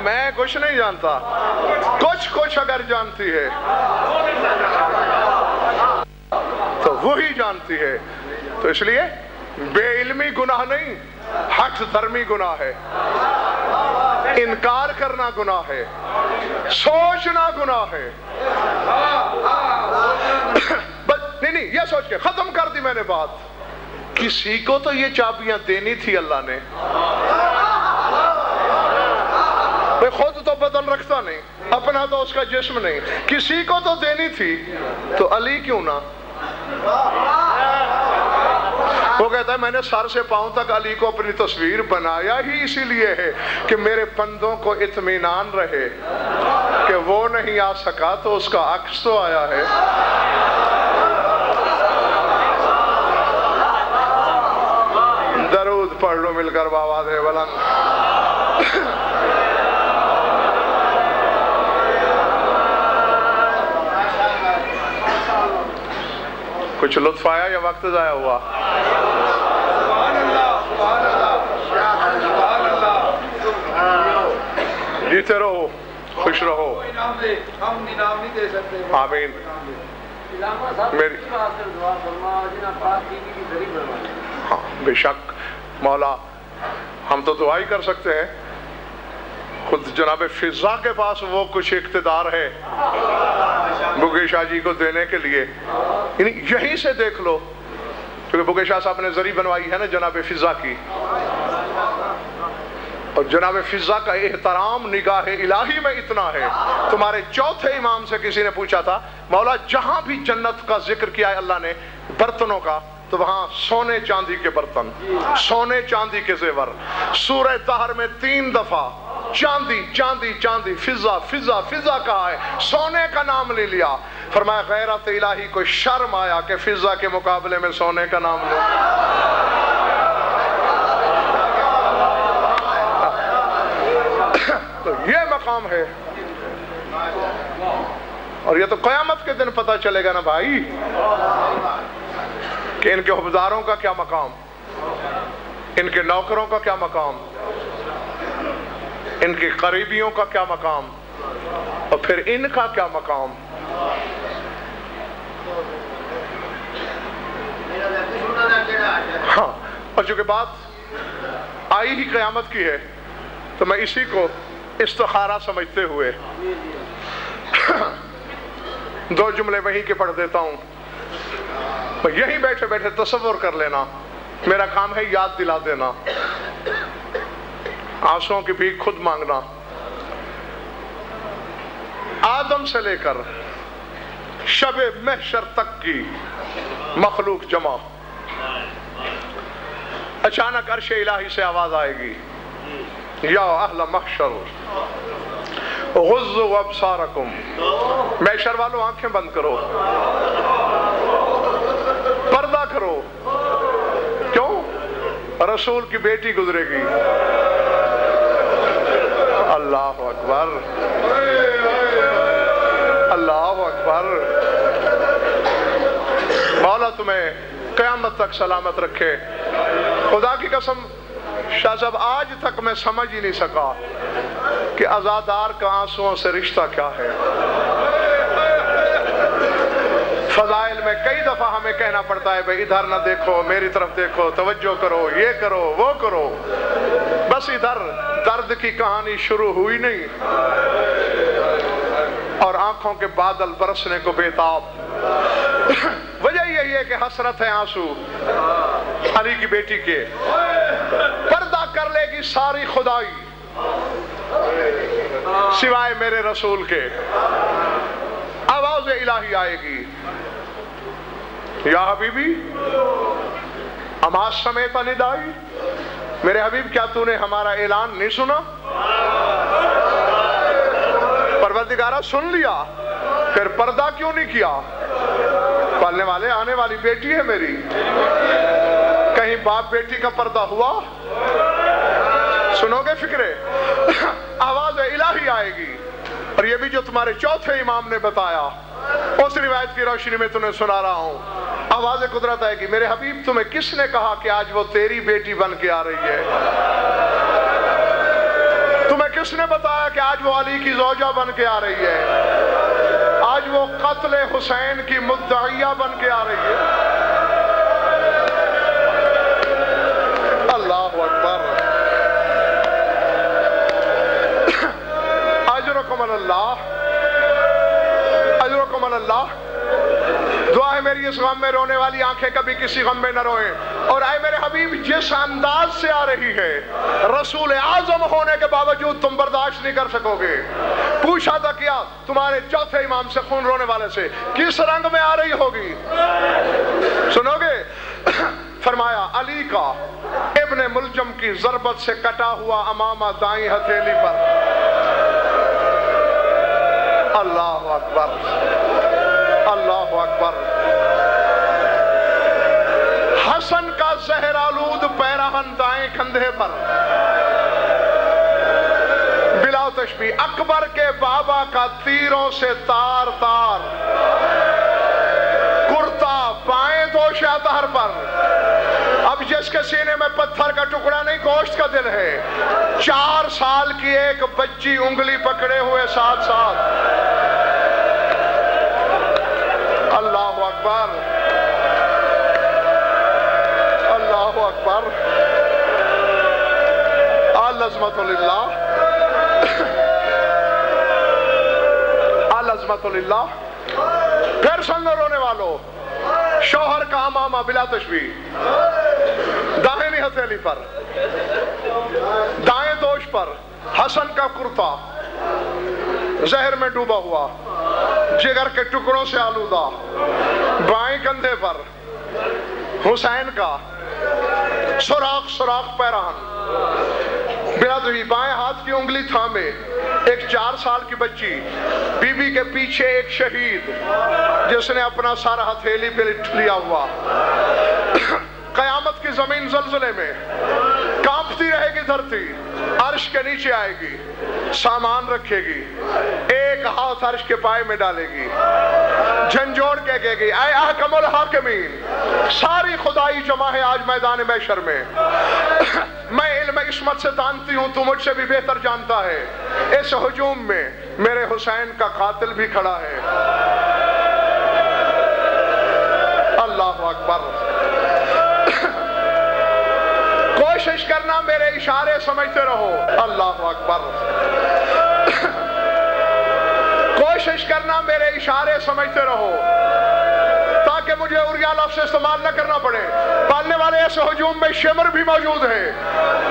میں کچھ نہیں جانتا، کچھ اگر جانتی ہے تو وہی جانتی ہے. تو اس لیے بے علمی گناہ نہیں، ہٹ دھرمی گناہ ہے، انکار کرنا گناہ ہے، سوچنا گناہ ہے. نہیں یہ سوچ کے ختم کر دی میں نے بات. کسی کو تو یہ چابیاں دینی تھی اللہ نے. میں خود تو بدن رکھتا نہیں، اپنا تو اس کا جسم نہیں، کسی کو تو دینی تھی. تو علی کیوں نہ؟ وہ کہتا ہے میں نے سر سے پاؤں تک علی کو اپنی تصویر بنایا ہی اسی لیے ہے کہ میرے بندوں کو اطمینان رہے کہ کہ وہ نہیں آ سکا تو اس کا عکس تو آیا ہے. درود پڑھ لو مل کر بآواز بلند. کچھ لطف آیا یا وقت ضائع ہوا؟ جیتے رہو، خوش رہو. آمین. ہاں بے شک مولا، ہم تو دعا ہی کر سکتے ہیں. خود جناب فضا کے پاس وہ کچھ اقتدار ہے بگے شاہ جی کو دینے کے لیے. یعنی یہیں سے دیکھ لو، کیونکہ بگے شاہ صاحب نے زری بنوائی ہے نا جناب فضا کی، اور جناب فضا کا احترام نگاہ الہی میں اتنا ہے. تمہارے چوتھے امام سے کسی نے پوچھا تھا مولا جہاں بھی جنت کا ذکر کیا ہے اللہ نے برتنوں کا، تو وہاں سونے چاندی کے برتن، سونے چاندی کے زیور. سورہ دہر میں 3 دفعہ چاندی چاندی چاندی، فضا فضا فضا کہا ہے، سونے کا نام لے لیا. فرمایا غیرت الہی کو شرم آیا کہ فضا کے مقابلے میں سونے کا نام لو. تو یہ مقام ہے، اور یہ تو قیامت کے دن پتہ چلے گا نا بھائی کہ ان کے حبداروں کا کیا مقام، ان کے نوکروں کا کیا مقام، ان کے قریبیوں کا کیا مقام، اور پھر ان کا کیا مقام. ہاں، اور چونکہ بات آئی ہی قیامت کی ہے تو میں اسی کو استخارہ سمجھتے ہوئے 2 جملے وہیں کے پڑھ دیتا ہوں. یہیں بیٹھے بیٹھے تصور کر لینا، میرا کام ہے یاد دلا دینا. آنسوؤں کی بھیک خود مانگنا. آدم سے لے کر شب محشر تک کی مخلوق جمع. اچانک عرش الہی سے آواز آئے گی، یا اہل محشر غضوا ابصارکم. محشر والوں آنکھیں بند کرو، پردہ کرو. کیوں؟ رسول کی بیٹی گزرے گی. اللہ اکبر، اللہ اکبر. مولا تمہیں قیامت تک سلامت رکھے. خدا کی قسم شاہ صاحب آج تک میں سمجھ ہی نہیں سکا کہ عزادار کا آنسوؤں سے رشتہ کیا ہے. فضائل میں کئی دفعہ ہمیں کہنا پڑتا ہے بھئی ادھر نہ دیکھو، میری طرف دیکھو، توجہ کرو، یہ کرو وہ کرو. بس ادھر درد کی کہانی شروع ہوئی نہیں اور آنکھوں کے بادل برسنے کو بےتاب. وجہ یہی ہے کہ حسرت ہے آنسو علی کی بیٹی کے. پردہ کر لے گی ساری خدائی سوائے میرے رسول کے. آواز الہی آئے گی، یا حبیبی اما سمیت ندائی. میرے حبیب کیا تو نے ہمارا اعلان نہیں سنا؟ پروردگارہ سن لیا، پھر پردہ کیوں نہیں کیا؟ پالنے والے آنے والی بیٹی ہے میری. کہیں باپ بیٹی کا پردہ ہوا؟ سنو گے فکرے؟ آواز الہی آئے گی. اور یہ بھی جو تمہارے چوتھے امام نے بتایا اس روایت کی روشنی میں تمہیں سنا رہا ہوں. آواز قدرت آئے گی، میرے حبیب تمہیں کس نے کہا کہ آج وہ تیری بیٹی بن کے آ رہی ہے؟ تمہیں کس نے بتایا کہ آج وہ علی کی زوجہ بن کے آ رہی ہے؟ آج وہ قتل حسین کی مدعیہ بن کے آ رہی ہے. اللہ اکبر. اجرکم اللہ، اجرکم اللہ. دعا ہے میری اس غم میں رونے والی آنکھیں کبھی کسی غم میں نہ روئیں. اور اے میرے حبیب جس انداز سے آ رہی ہے رسول اعظم ہونے کے باوجود تم برداشت نہیں کر سکو گے. پوچھا تھا کیا تمہارے چوتھے امام سے خون رونے والے سے کس رنگ میں آ رہی ہوگی؟ سنو گے؟ فرمایا علی کا ابن ملجم کی ضربت سے کٹا ہوا امامہ دائیں ہتھیلی پر. اکبر اللہ اکبر. حسن کا زہر آلود پیراہن دائیں کندھے پر بلا تشبیہ. اکبر کے بابا کا تیروں سے تار تار کرتا بائیں دوش اطہر پر. اب جس کے سینے میں پتھر کا ٹکڑا نہیں گوشت کا دل ہے. 4 سال کی ایک بچی انگلی پکڑے ہوئے ساتھ ساتھ. اللہ اکبر اللہ اکبر. العظمت للہ العظمت للہ. پھر سن لو رونے والو. شوہر کا امامہ بلا تشبیہ دائیں ہتھیلی پر دائیں دوش پر. حسن کا کرتا زہر میں ڈوبا ہوا جگر کے ٹکڑوں سے آلودہ. بائیں کندھے پر حسین کا سوراخ سوراخ پیراہن بلا تشبیہ. بائیں ہاتھ کی انگلی تھامے ایک 4 سال کی بچی. بی بی کے پیچھے ایک شہید جس نے اپنا سارا ہتھیلی پہ لیا ہوا. قیامت کی زمین زلزلے میں کانپتی رہے گی دھرتی. عرش کے نیچے آئے گی سامان رکھے گی. ایک ہاتھ عرش کے پائے میں ڈالے گی جھنجھوڑ کے کہے گی اے احکم الحاکمین. ساری خدائی جمع ہے آج میدان محشر میں. میں علم عصمت سے جانتی ہوں تو مجھ سے بھی بہتر جانتا ہے. اس ہجوم میں میرے حسین کا قاتل بھی کھڑا ہے. اللہ اکبر. کوشش کرنا میرے اشارے سمجھتے رہو. اللہ اکبر. کوشش کرنا میرے اشارے سمجھتے رہو تاکہ مجھے اوریا لفظ استعمال نہ کرنا پڑے. پالنے والے اس ہجوم میں شمر بھی موجود ہے.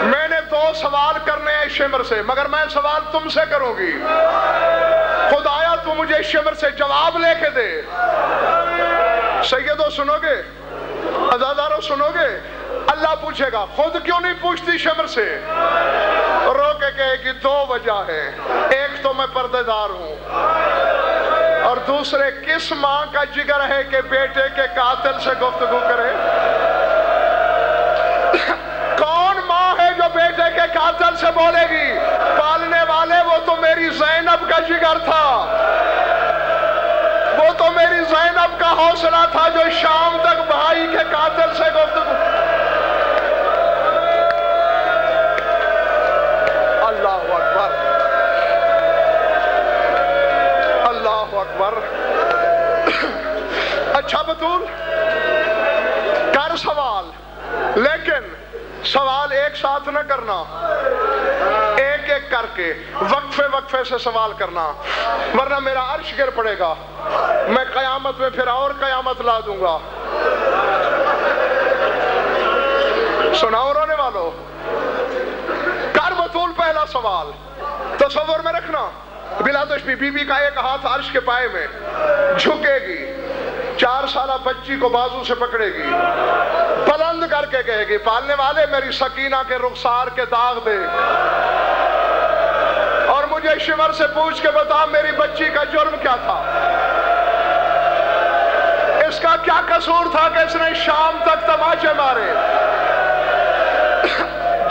میں نے 2 سوال کرنے ہیں شمر سے مگر میں سوال تم سے کروں گی. خدایا تو مجھے شمر سے جواب لے کے دے. سیدو سنو گے عزادارو سنو گے. اللہ پوچھے گا خود کیوں نہیں پوچھتی شمر سے. رو کے کہے گی 2 وجہ ہے. ایک تو میں پردے دار ہوں اور دوسرے کس ماں کا جگر ہے کہ بیٹے کے قاتل سے گفتگو کرے. کون ماں ہے جو بیٹے کے قاتل سے بولے گی. پالنے والے وہ تو میری زینب کا جگر تھا. وہ تو میری زینب کا حوصلہ تھا جو شام تک بھائی کے قاتل سے گفتگو. اللہ اکبر اللہ اکبر. اچھا بطول کر سوال لیکن سوال ایک ساتھ نہ کرنا. ایک ایک کر کے وقفے وقفے سے سوال کرنا ورنہ میرا عرش گر پڑے گا. میں قیامت میں پھر اور قیامت لا دوں گا. سناؤ رونے والو. کر بطول پہلا سوال تصور میں رکھنا. بلا تشبیہ بی بی کا ایک ہاتھ عرش کے پائے میں جھکے گی. 4 سالہ بچی کو بازو سے پکڑے گی بلند کر کے کہے گی پالنے والے میری سکینہ کے رخسار کے داغ دے اور مجھے شمر سے پوچھ کے بتا میری بچی کا جرم کیا تھا. اس کا کیا قصور تھا کہ اس نے شام تک تماچے مارے.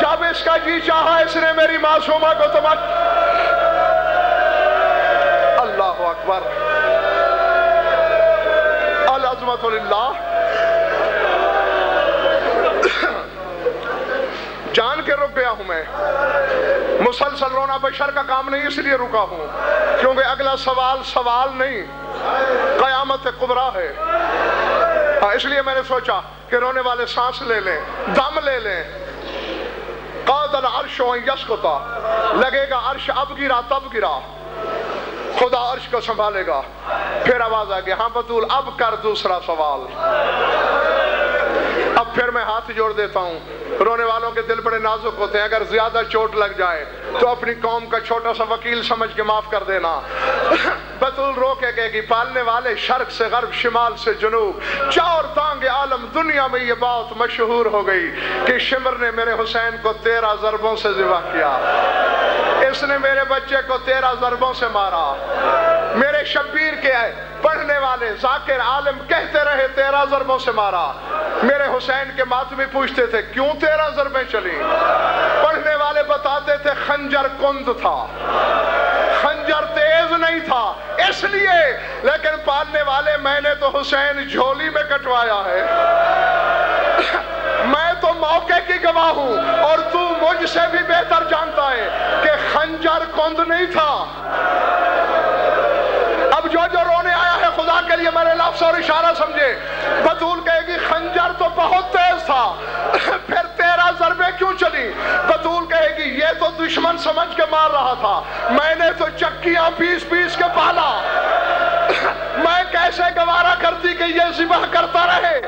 جب اس کا جی چاہا اس نے میری معصومہ کو تماچے. اللہ اکبر. العظمت للہ. جان کے رک گیا ہوں میں. مسلسل رونا بشر کا کام نہیں اس لیے رکا ہوں کیونکہ اگلا سوال نہیں قیامت کبریٰ ہے. اس لیے میں نے سوچا کہ رونے والے سانس لے لیں دم لے لیں. قاد العرش ان یسقطا. لگے گا عرش اب گرا تب گرا. خدا عرش کو سنبھالے گا. پھر آواز آئے گی ہاں بطول اب کر دوسرا سوال. اب پھر میں ہاتھ جوڑ دیتا ہوں. رونے والوں کے دل بڑے نازک ہوتے ہیں. اگر زیادہ چوٹ لگ جائے تو اپنی قوم کا چھوٹا سا وکیل سمجھ کے معاف کر دینا. بطول رو کے کہے گی پالنے والے شرق سے غرب شمال سے جنوب چار دانگ عالم دنیا میں یہ بات مشہور ہو گئی کہ شمر نے میرے حسین کو 13 ضربوں سے ذبح کیا. اس نے میرے بچے کو 13 ضربوں سے مارا. میرے شبیر کے پڑھنے والے ذاکر عالم کہتے رہے 13 ضربوں سے مارا. میرے حسین کے ماتمی پوچھتے تھے کیوں 13 ضربیں چلی؟ پڑھنے والے بتاتے تھے خنجر کند تھا، خنجر تیز نہیں تھا اس لیے. لیکن پالنے والے میں نے تو حسین جھولی میں کٹوایا ہے. میں تو موقع کی گواہ ہوں اور تو مجھ سے بھی بہتر جانتا ہے کہ خنجر کند نہیں تھا. اب جو رونے آیا ہے خدا کے لیے میرے لفظ اور اشارہ سمجھے. بطول کہے گی خنجر تو بہت تیز تھا پھر 13 ضربیں کیوں چلی؟ بطول کہے گی یہ تو دشمن سمجھ کے مار رہا تھا، میں نے تو چکیاں پیس پیس کے پالا. میں کیسے گوارا کرتی کہ یہ ذبح کرتا رہے؟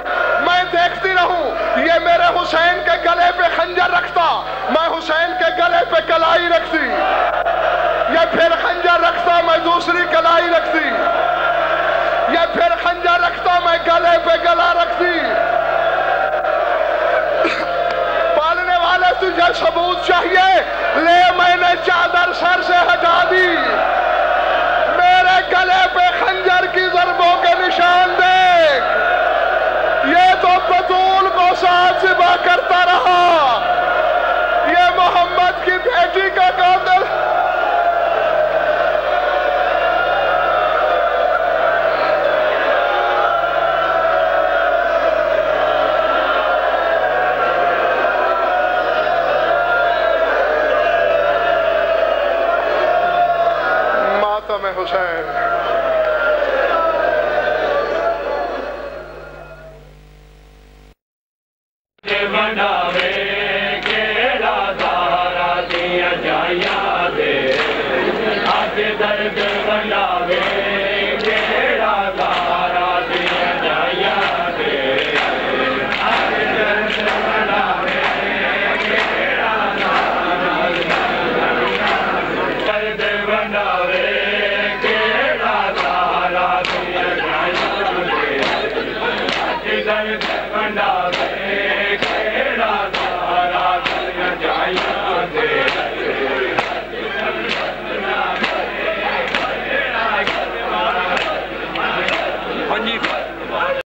میں دیکھتی رہوں یہ میرے حسین کے گلے پہ خنجر رکھتا، میں حسین کے گلے پہ کلائی رکھتی. یہ پھر خنجر رکھتا میں دوسری کلائی رکھتی. یہ پھر خنجر رکھتا میں گلے پہ گلا رکھتی. پالنے والے تجھے ثبوت چاہیے؟ لے میں نے چادر سر سے ہٹا دی، میرے گلے پہ خنجر کی ضربوں کے نشان دیکھ. یہ تو بطول کو ساتھ ذبح کرتا رہا، یہ محمد کی بیٹی کا قاتل. ماتم حسین. درد